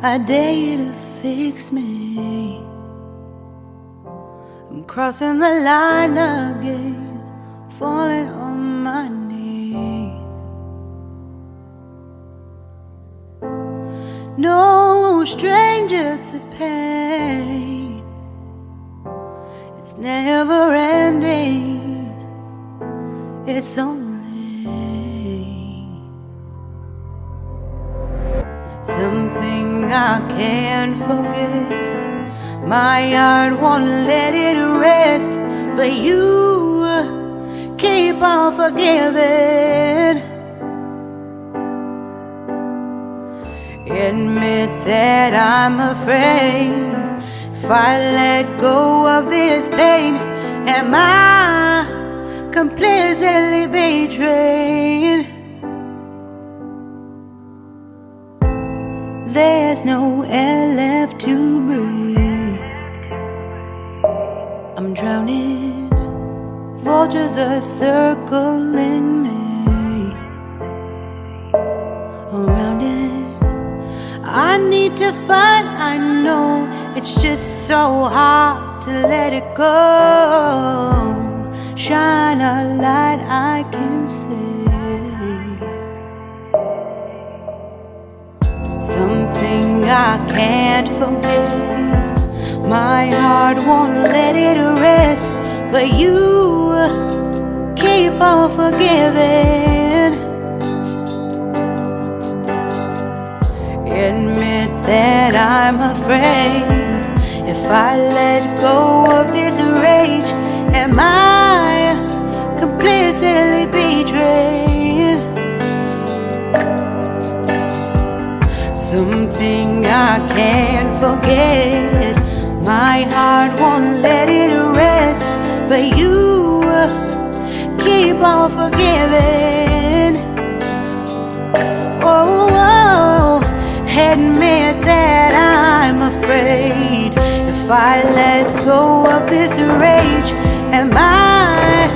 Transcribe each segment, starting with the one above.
I dare you to fix me. I'm crossing the line again, falling on my knees. No stranger to pain, it's never ending, it's only something I can't forget. My heart won't let it rest, but you keep on forgiving. Admit that I'm afraid. If I let go of this pain, am I completely betrayed? There's no air left to breathe. I'm drowning, vultures are circling me. Around it, I need to fight. I know it's just so hard to let it go. Shine a light I can see. Something I can't forget. My heart won't let it rest, but you keep on forgiving. Admit that I'm afraid. If I let go of this rage, am I completely betrayed? Something I can't forget. My heart won't let it rest, but you keep on forgiving. Oh, admit that I'm afraid. If I let go of this rage, am I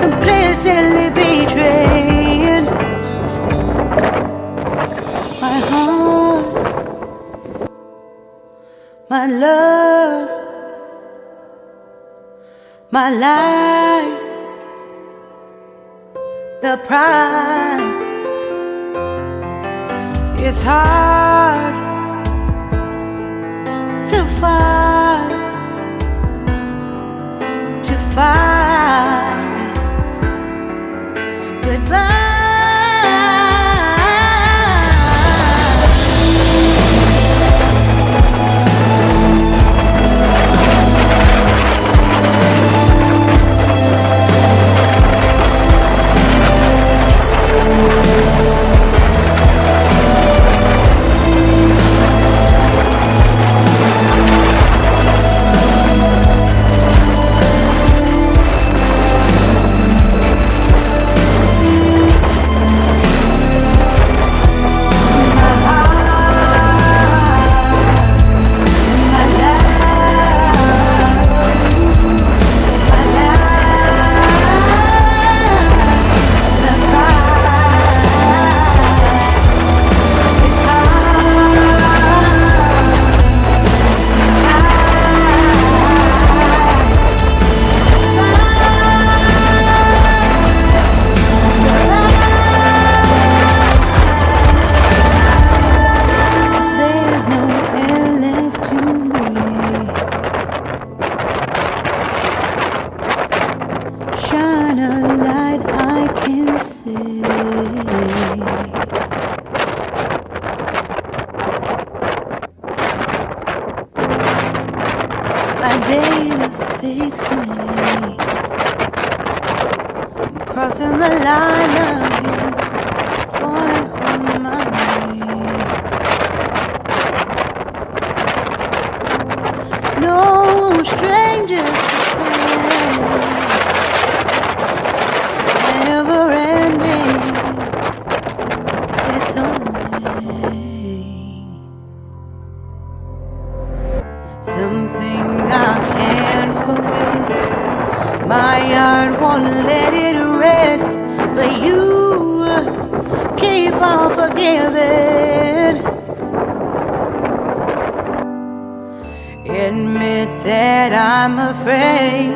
completely betrayed? My heart, my love, my life, the price. It's hard to fight goodbye. I dare you to fix me. I'm crossing the line again, falling on my knees. No stranger to friends, never ending. It's only something I can't forget. My heart won't let it rest, but you I'm afraid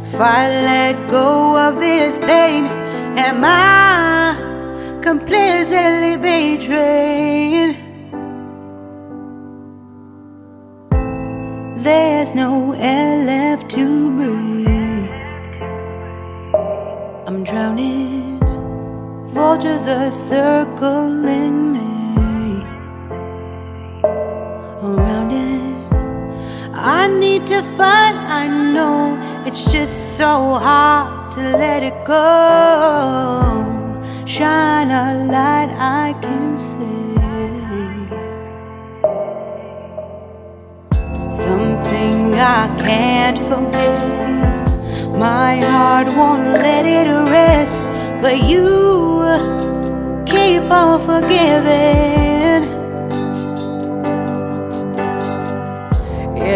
if I let go of this pain, am I completely betrayed? There's no air left to breathe. I'm drowning, vultures are circling me. Around it, I need to fight. I know it's just so hard to let it go. Shine a light I can see. Something I can't forget. My heart won't let it rest, but you keep on forgiving.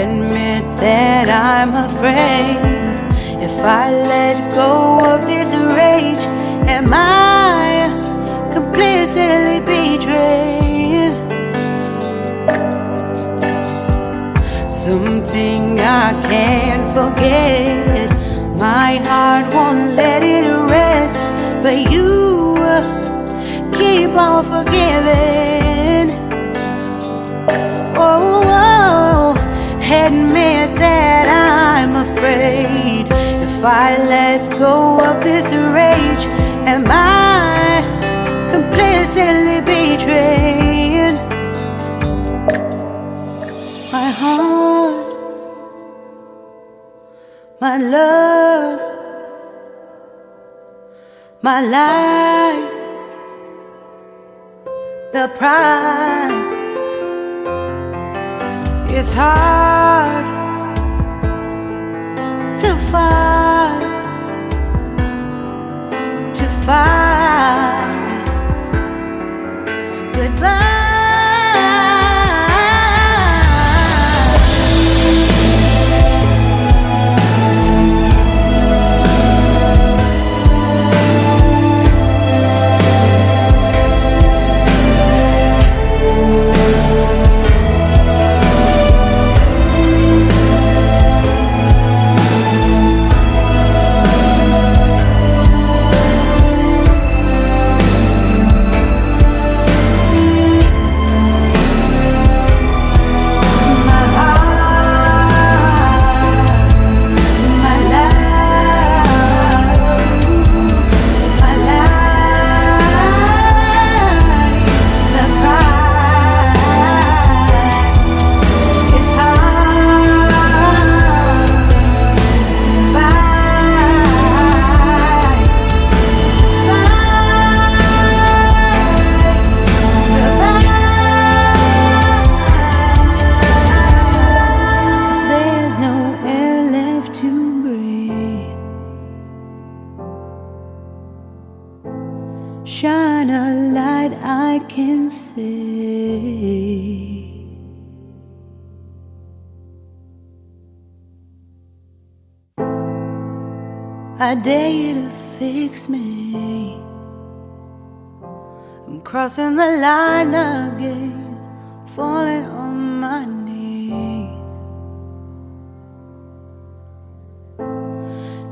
Admit that I'm afraid if I let go of this rage, am I completely betrayed? Something I can't forget. My heart won't let it rest, but you keep on forgiving. Oh, admit that I'm afraid if I let go of this rage, am I completely betrayed? My heart, my love, my life, the price. It's hard to fight goodbye. Shine a light I can see. I dare you to fix me. I'm crossing the line again, falling on my knees.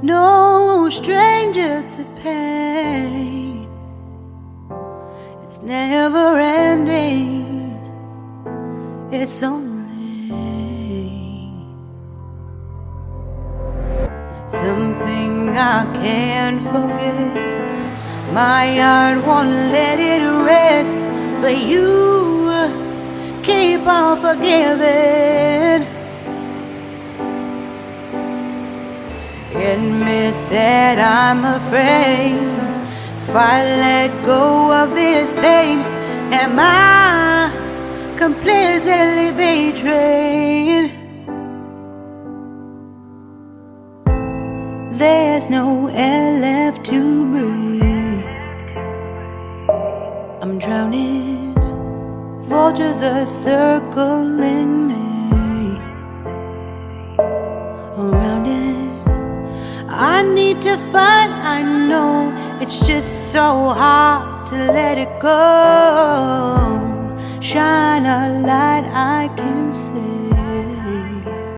No stranger to pain, it's never ending, it's only something I can't forget. My heart won't let it rest, but you keep on forgiving. Admit that I'm afraid if I let go of this pain, am I completely betrayed? There's no air left to breathe. I'm drowning, vultures are circling me. Around it, I need to fight. I know it's just so hard to let it go. Shine a light I can see.